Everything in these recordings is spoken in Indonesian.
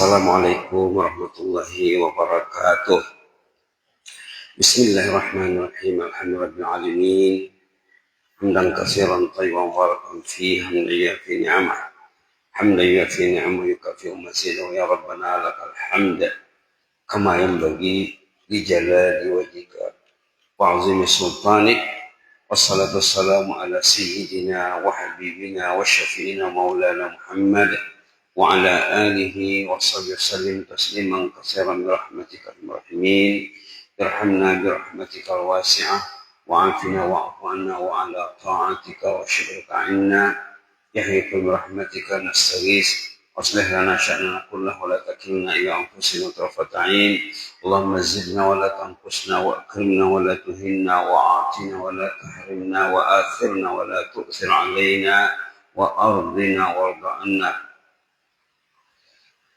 Assalamualaikum warahmatullahi wabarakatuh. Bismillahirrahmanirrahim. Alhamdulillahirabbil alamin. Hamdan katsiran thayyiban mubarakan fihi hamdan yuwafi ni'amah. Hamdan yuwafi ni'amah yukafi mazidahu ya rabbana lakal hamd kama yanbaghi li jalali wajhika wa 'azimi sultanik. Wassalatu wassalamu ala sayyidina wa habibina wa syafi'ina maulana Muhammad wa ala alihi wa sahbihi sallim tasliman katsiran bi rahmatika ar-rahimin. Irhamna bi rahmatika al-wasi'ah wa afina wa'fu 'anna wa ala ta'atika wa syukrika 'inna ya hayyu bi rahmatika nastaghits aslih lana sya'nana kullahu wa la takilna ila anfusina tarfata 'ain. Allahumma zidna wa la tanqusna wa akrimna wa la tuhinna wa a'tina wa la tahrimna wa athirna wa la tu'thir 'alaina wa ardina warda 'anna.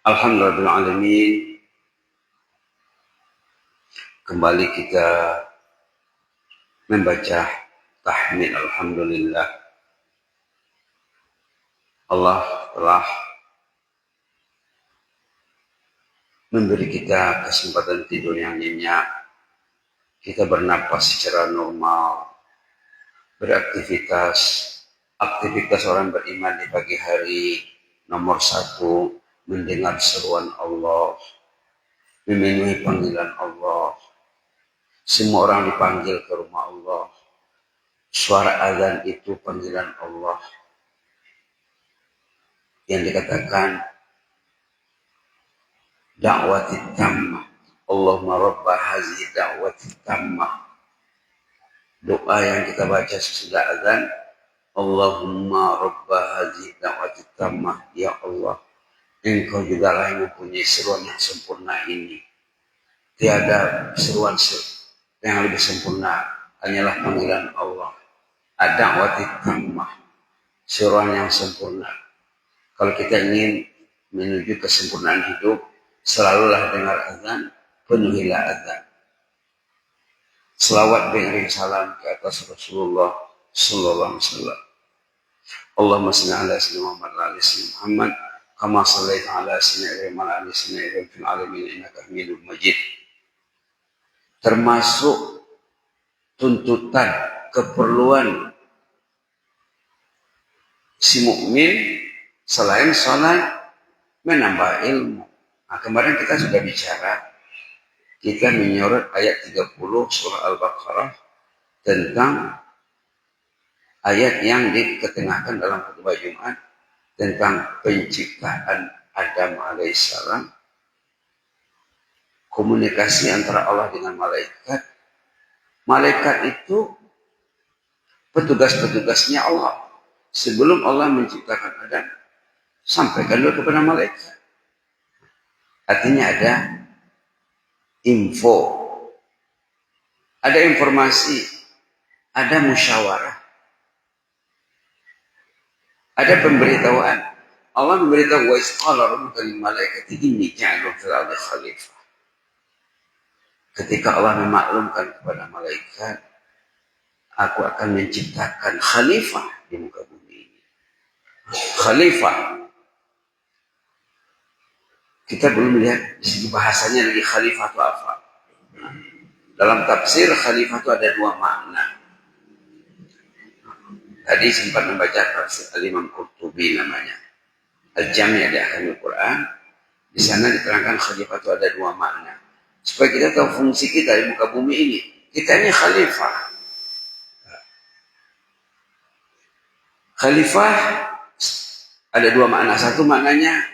Alhamdulillahirabbil alamin. Kembali kita membaca tahmid alhamdulillah. Allah telah memberi kita kesempatan tidur yang nyenyak. Kita bernapas secara normal, beraktivitas. Aktivitas orang beriman di pagi hari nomor 1, mendengar seruan Allah, memenuhi panggilan Allah. Semua orang dipanggil ke rumah Allah. Suara azan itu panggilan Allah. Yang dikatakan da'wati tammah. Allahumma rabba hazihi da'wati tammah. Doa yang kita baca sesudah azan, Allahumma rabba hazihi da'wati tammah. Ya Allah, Engkau juga lah yang mempunyai seruan yang sempurna ini. Tiada seruan yang lebih sempurna, hanyalah panggilan Allah. Ad-da'wati tammah, seruan yang sempurna. Kalau kita ingin menuju kesempurnaan hidup, selalulah dengar azan, penuhilah azan. Selawat beriring salam ke atas Rasulullah sallallahu alaihi wasallam. Allahumma shalli ala sayyidina Muhammad wa ala sayyidina Muhammad kama shallaita ala sayyidina Ibrahim wa ala sayyidina Ibrahim fil alamin innaka Hamidum Majid. Termasuk tuntutan keperluan si mukmin selain salat menambah ilmu. Nah, kemarin kita sudah bicara, kita menyorot ayat 30 surah Al-Baqarah tentang ayat yang diketengahkan dalam khutbah Jumat tentang penciptaan Adam alaihissalam, komunikasi antara Allah dengan malaikat. Malaikat itu petugas-petugasnya Allah. Sebelum Allah menciptakan Adam, sampaikan dulu kepada malaikat. Artinya ada info, ada informasi, ada musyawarah, ada pemberitahuan. Allah memberitahu wa isqala rabbuka lil malaikati inni ja'ilun fil ardi khalifah. Ketika Allah memaklumkan kepada malaikat, aku akan menciptakan khalifah di muka bumi ini. Khalifah. Kita belum lihat di segi bahasanya lagi khalifah itu apa. Dalam tafsir khalifah itu ada 2 makna. Tadi sempat membaca tafsir Al-Imam Qurtubi namanya. Al-Jami' di Ahkamil Quran. Di sana diterangkan khalifah itu ada 2 makna. Supaya kita tahu fungsi kita di muka bumi ini. Kita ini khalifah. Khalifah ada 2 makna. Satu maknanya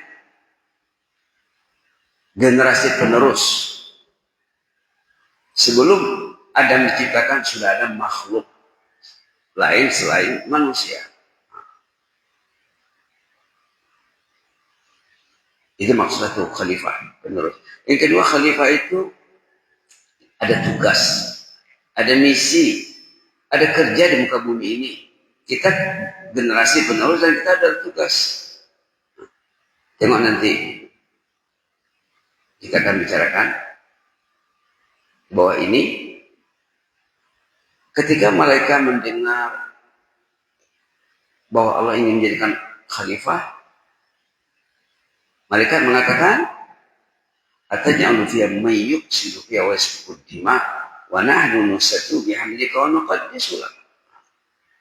generasi penerus. Sebelum Adam diciptakan sudah ada makhluk lain selain manusia. Itu maksud satu, khalifah penerus. Yang kedua, khalifah itu ada tugas, ada misi, ada kerja di muka bumi ini. Kita generasi penerus dan kita ada tugas. Tengok nanti kita akan bicarakan bahwa ini ketika malaikat mendengar bahwa Allah ingin menjadikan khalifah, malaikat mengatakan Ataj'alu fiha may yufsidu fiha wa yasfiku dima wa nahnu nusabbihu bihamdika wa nuqaddisu lak.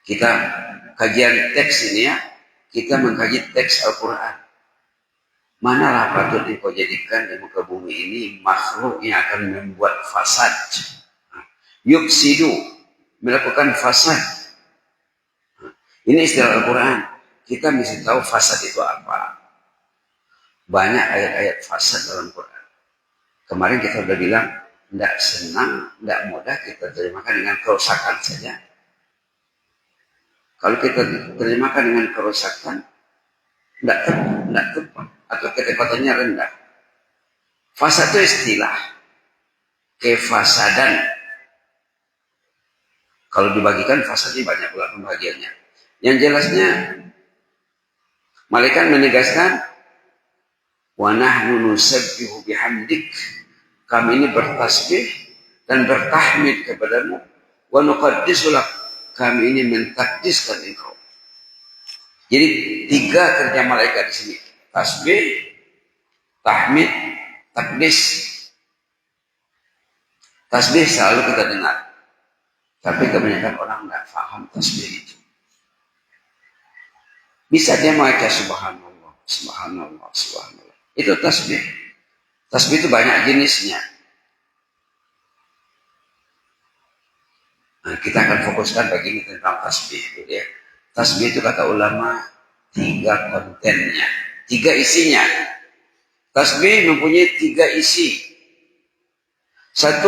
Kita kajian teks ini ya, kita mengkaji teks Al-Quran. Manalah patut engkau jadikan di muka bumi ini makhluk yang akan membuat fasad. Yufsidu, melakukan fasad. Ini istilah Al-Quran. Kita mesti tahu fasad itu apa. Banyak ayat-ayat fasad dalam Quran. Kemarin kita sudah bilang, tidak senang, tidak mudah kita terimakan dengan kerusakan saja. Kalau kita terimakan dengan kerusakan, tidak tepat, atau ketepatannya rendah. Fasad itu istilah. Kefasadan. Kalau dibagikan, fasad ini banyak pula pembagiannya. Yang jelasnya, malaikat menegaskan, wa nahnu nusabbihu bihamdik. Kami ini bertasbih dan bertahmid kepadamu. Wa nuqaddisu lak. Kami ini mentakdiskan engkau. Jadi 3 kerja malaikat di sini. Tasbih, tahmid, takdis. Tasbih selalu kita dengar. Tapi kebanyakan orang tidak paham tasbih itu. Bisa dia membaca subhanallah, subhanallah, subhanallah. Itu tasbih. Tasbih itu banyak jenisnya. Nah, kita akan fokuskan begini tentang tasbih. Gitu ya. Tasbih itu kata ulama 3 kontennya, 3 isinya. Tasbih mempunyai 3 isi. 1,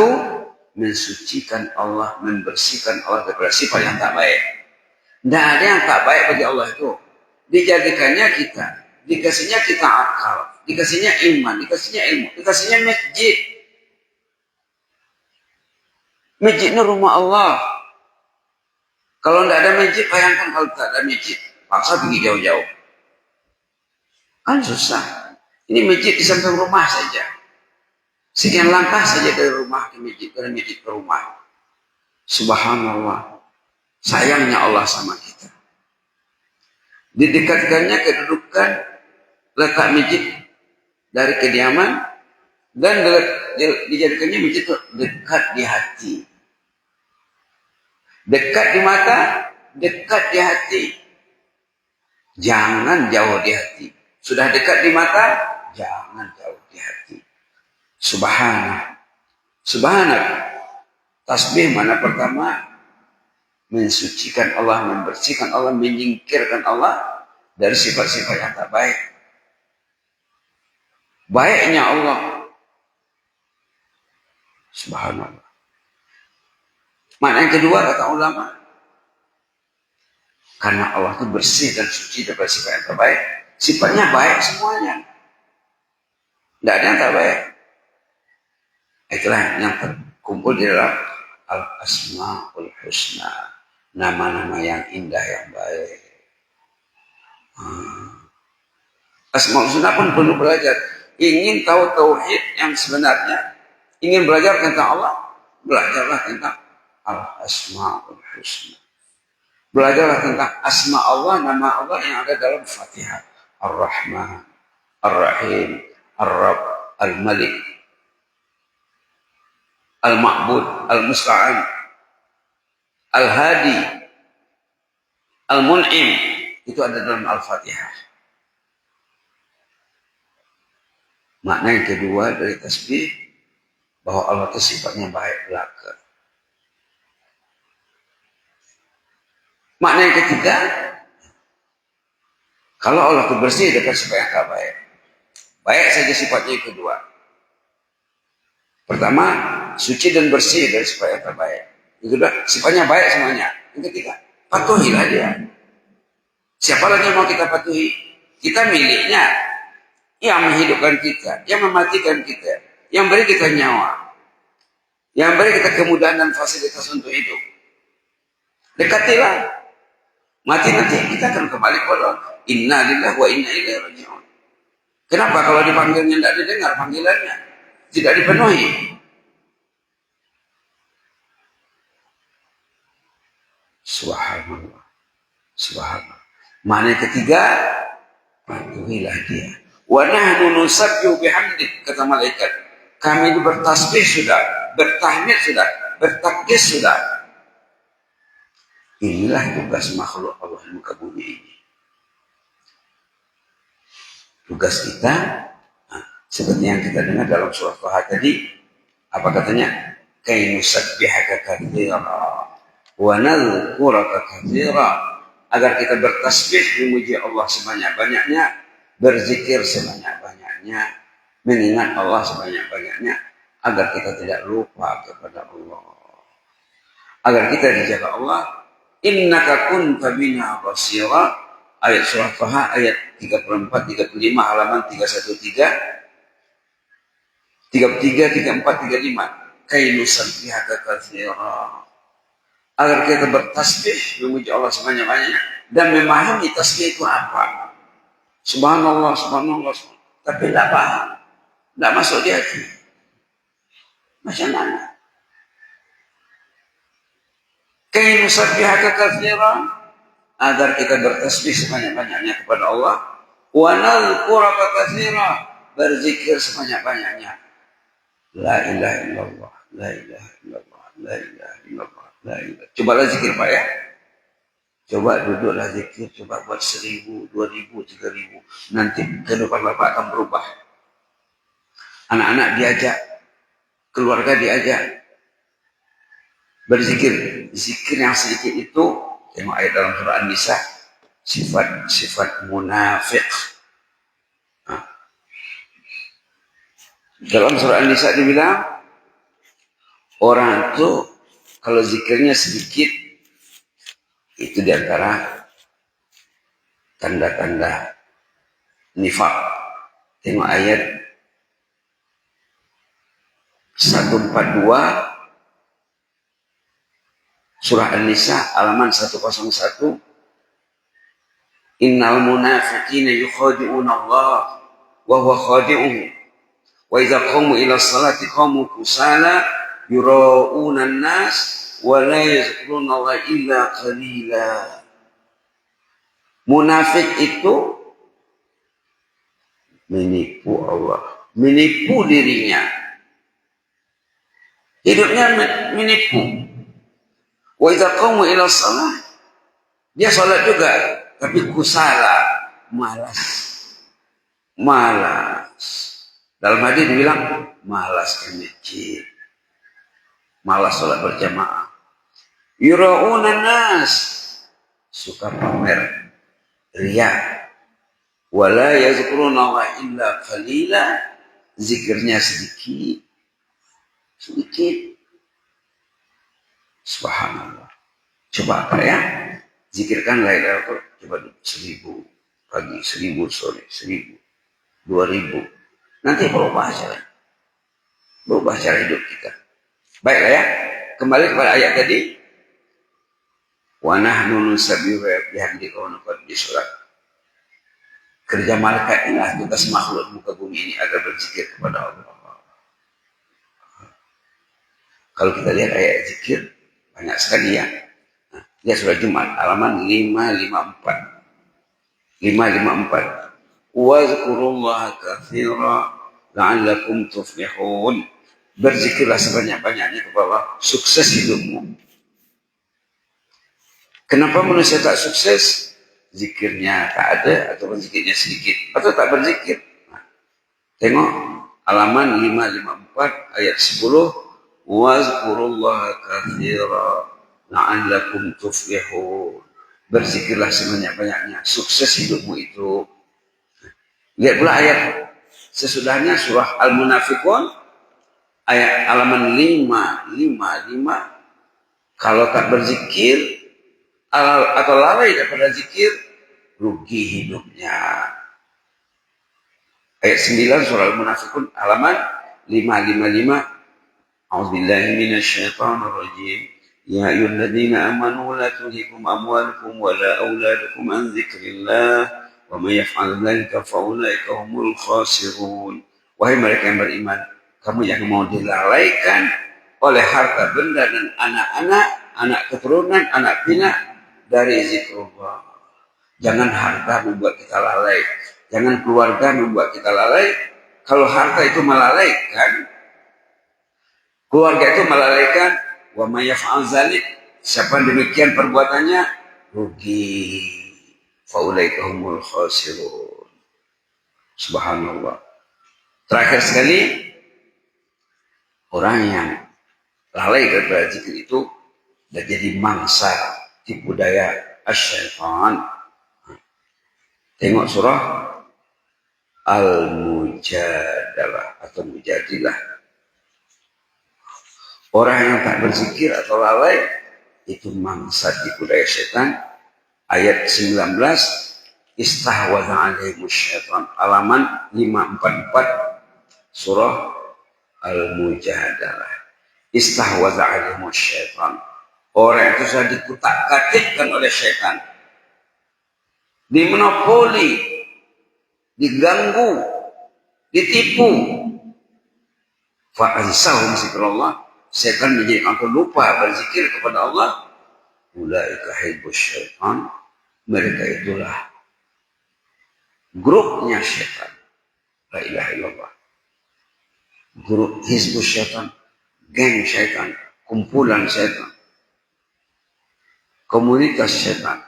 mensucikan Allah, membersihkan Allah dari sifat yang tak baik. Tidak ada yang tak baik bagi Allah itu. Dijadikannya kita, dikasihnya kita akal, dikasihnya iman, dikasihnya ilmu, dikasihnya masjid. Masjid ini rumah Allah. Kalau tidak ada masjid, bayangkan kalau tak ada masjid, paksa pergi jauh-jauh. Kan susah. Ini masjid di samping rumah saja. Sekian langkah saja dari rumah ke masjid, dari masjid ke rumah. Subhanallah. Sayangnya Allah sama kita. Didekatkannya kedudukan letak masjid dari kediaman dan dijadikannya masjid itu dekat di hati. Dekat di mata, dekat di hati. Jangan jauh di hati. Sudah dekat di mata, jangan jauh di hati. Subhanallah. Subhanallah. Tasbih mana pertama? Mensucikan Allah, membersihkan Allah, menyingkirkan Allah dari sifat-sifat yang tak baik. Baiknya Allah. Subhanallah. Mana yang kedua kata ulama? Karena Allah itu bersih dan suci dari sifat yang tak baik. Sifatnya baik semuanya. Tidak ada yang tak baik. Itulah yang terkumpul di dalam Al-Asma'ul Husna. Nama-nama yang indah, yang baik. Asma'ul Husna pun perlu belajar. Ingin tahu tauhid yang sebenarnya, ingin belajar tentang Allah, belajarlah tentang Al-Asma'ul Husna. Belajarlah tentang asma Allah, nama Allah yang ada dalam Fatihah. Ar-Rahman, Ar-Rahim, Ar-Rabb, Al-Malik, Al-Ma'bud, Al-Musta'an, Al-Hadi, Al-Mun'im. Itu ada dalam Al-Fatihah. Makna yang kedua dari tasbih, bahwa Allah itu sifatnya baik belaka. Makna yang ketiga, kalau Allah itu bersih dekat sifat yang tak baik. Baik saja sifatnya yang kedua. Pertama, suci dan bersih dari sifat yang tak baik. Yang kedua, sifatnya baik semuanya. Yang ketiga, patuhilah dia. Siapa lagi yang mau kita patuhi? Kita miliknya. Yang menghidupkan kita, yang mematikan kita, yang beri kita nyawa, yang beri kita kemudahan dan fasilitas untuk hidup. Dekatilah. Mati nanti kita akan kembali kepada inna lillahi wa inna ilaihi raji'un. Kenapa kalau dipanggilnya tidak didengar panggilannya? Tidak dipenuhi. Subhanallah. Subhanallah. Mana yang ketiga? Patuhilah dia. Wa nahnu nusabbihu bihamdik, kata malaikat. Kami itu bertasbih sudah, bertahmid sudah, bertakbir sudah. Inilah tugas makhluk Allah di muka bumi ini. Tugas kita, seperti yang kita dengar dalam surah Taha tadi, apa katanya? Kay nusabbihaka katsira wa nadhkuraka katsira, agar kita bertasbih memuji Allah sebanyak-banyaknya, berzikir sebanyak-banyaknya, mengingat Allah sebanyak-banyaknya, agar kita tidak lupa kepada Allah, agar kita dijaga Allah. Innaka kunta bina basira, ayat surah Taha ayat 34, 35, halaman 313, 33, 34, 35. Kay nusabbihaka katsira, agar kita bertasbih memuji Allah sebanyak-banyaknya dan memahami tasbih itu apa. Subhanallah, subhanallah, tapi tidak paham, tidak masuk di hati. Macam mana? Kay nusabbihaka katsira, agar kita bertasbih sebanyak-banyaknya kepada Allah. Wa nadhkuraka katsira, berzikir sebanyak-banyaknya. La ilaha illallah, la ilaha illallah, la ilaha illallah, la ilaha. Cobalah zikir Pak ya. Coba duduklah zikir, coba buat 1000, 2000, 3000. Nanti kehidupan Bapak akan berubah. Anak-anak diajak, keluarga diajak berzikir. Zikir yang sedikit itu, tengok ayat dalam surah An-Nisa, sifat munafik. Dalam surah An-Nisa dibilang, orang itu kalau zikirnya sedikit, itu diantara tanda-tanda nifak. Tengok ayat 142 surah An-Nisa halaman 101. Innal munafiqina yukhadi'una Allah wa huwa khadi'uhum. Wa idza qamu ila sholati qamu kusala yura'una an-nas wa la yazkuruna Allah illa qalila. Munafik itu menipu Allah, menipu dirinya. Hidupnya menipu. Wa idza qamu ila shalah, dia salat juga tapi kusala, malas. Dalam hadis dibilang malas ke masjid, malas sholat berjamaah. Yura'una nas, suka pamer, riya. Wala yazkuruna Allah illa qalila, zikirnya sedikit. Subhanallah. Coba apa ya? Zikirkan la ilaha illallah, coba 1000 pagi, 1000 sore, 1000, 2000. Nanti berubah cara hidup kita. Baiklah ya, kembali kepada ayat tadi. Wa nahnu nusabbihu bihamdika wa nuqaddis lak. Kerja malaikat inilah tugas makhluk muka bumi ini agar berzikir kepada Allah. Kalau kita lihat ayat zikir banyak sekali ya. Nah, dia surah Jumat halaman 554. 554. Wa zkurullaha katsira la'allakum tuflihun. Berzikirlah sebanyak-banyaknya kepada Allah, sukses hidupmu. Kenapa manusia tak sukses? Zikirnya tak ada atau zikirnya sedikit atau tak berzikir. Nah, tengok halaman 554 ayat 10. Wa zkurullaha katsira la'allakum tuflihun. Berzikirlah sebanyak-banyaknya, sukses hidupmu itu. Lihat pula ayat sesudahnya surah Al-Munafiqun ayat halaman 555. Kalau tak berzikir atau lalai daripada zikir, rugi hidupnya. Ayat 9 surah Al-Munafiqun halaman 555. A'udzubillahi minasyaitonir rajim. Ya ayyuhalladzina amanu la tulhikum amwalukum wa la auladukum an dzikrillah. Wa may yaf'al dzalika fa ulaika humul khasirun. Wahai mereka yang beriman, kamu jangan mau dilalaikan oleh harta benda dan anak-anak, anak keturunan, anak pinak dari zikrullah. Jangan harta membuat kita lalai, jangan keluarga membuat kita lalai. Kalau harta itu melalaikan, Keluarga itu melalaikan wa may yaf'al dzalik, siapa demikian perbuatannya rugi, faulaika humul khasirun. Subhanallah. Terakhir sekali, orang yang lalai daripada zikir itu dan jadi mangsa tipu daya asyaitan. Tengok surah Al-Mujadalah atau Mujadilah. Orang yang tak berzikir atau lalai itu mangsa tipu daya setan. Ayat 19, istahwadha alaihimus syaitan. Halaman 544 surah Al-Mujadalah. Istahwadha alaihimus syaitan. Orang itu sudah dikutak-katikkan oleh syaitan. Dimonopoli, diganggu, ditipu. Fa'ansahum zikrullah. Setan menjadikan aku lupa berzikir kepada Allah. Ulaika hizbus syaitan. Mereka itulah grupnya syaitan. La ilaha illallah. Grup hizbus syaitan, geng syaitan, kumpulan syaitan, komunitas syaitan.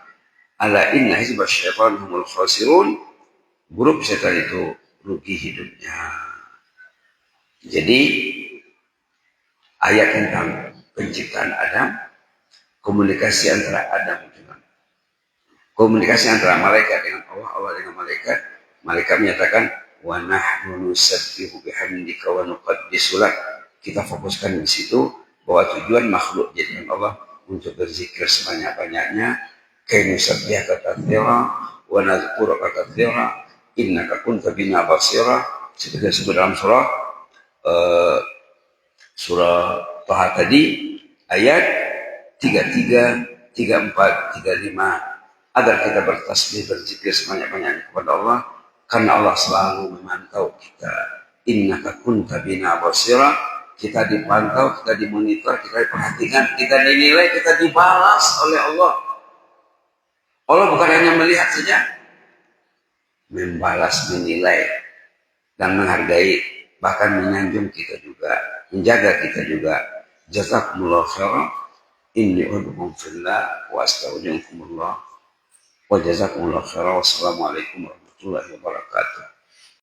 Ala inna hizbus syaitan humul khasirun. Grup syaitan itu rugi hidupnya. Jadi ayat tentang penciptaan Adam, komunikasi antara Adam dengan komunikasi antara malaikat dengan Allah, Allah dengan malaikat. Malaikat menyatakan wa nahnu nusabbihu bihamdika wa nuqaddisu lak. Kita fokuskan di situ bahwa tujuan makhluk jadikan Allah untuk berzikir sebanyak-banyaknya. Kay nusabbihaka katsira wa nadhkuruka katsira innaka kunta bina basira. Seperti disebut dalam surah Taha tadi, ayat 33, 34, 35, agar kita bertasbih, berzikir sebanyak-banyaknya kepada Allah, karena Allah selalu memantau kita. Innaka kunta bina basira. Kita dipantau, kita dimonitor, kita diperhatikan, kita dinilai, kita dibalas oleh Allah. Allah bukan hanya melihat saja, membalas, menilai, dan menghargai, bahkan menyanjung kita juga, menjaga kita juga. Jazakumullah khairan. Inni uhibbukum fillah wa astaghfirukumullah wa jazakumullah khairan. Wassalamualaikum warahmatullahi wabarakatuh.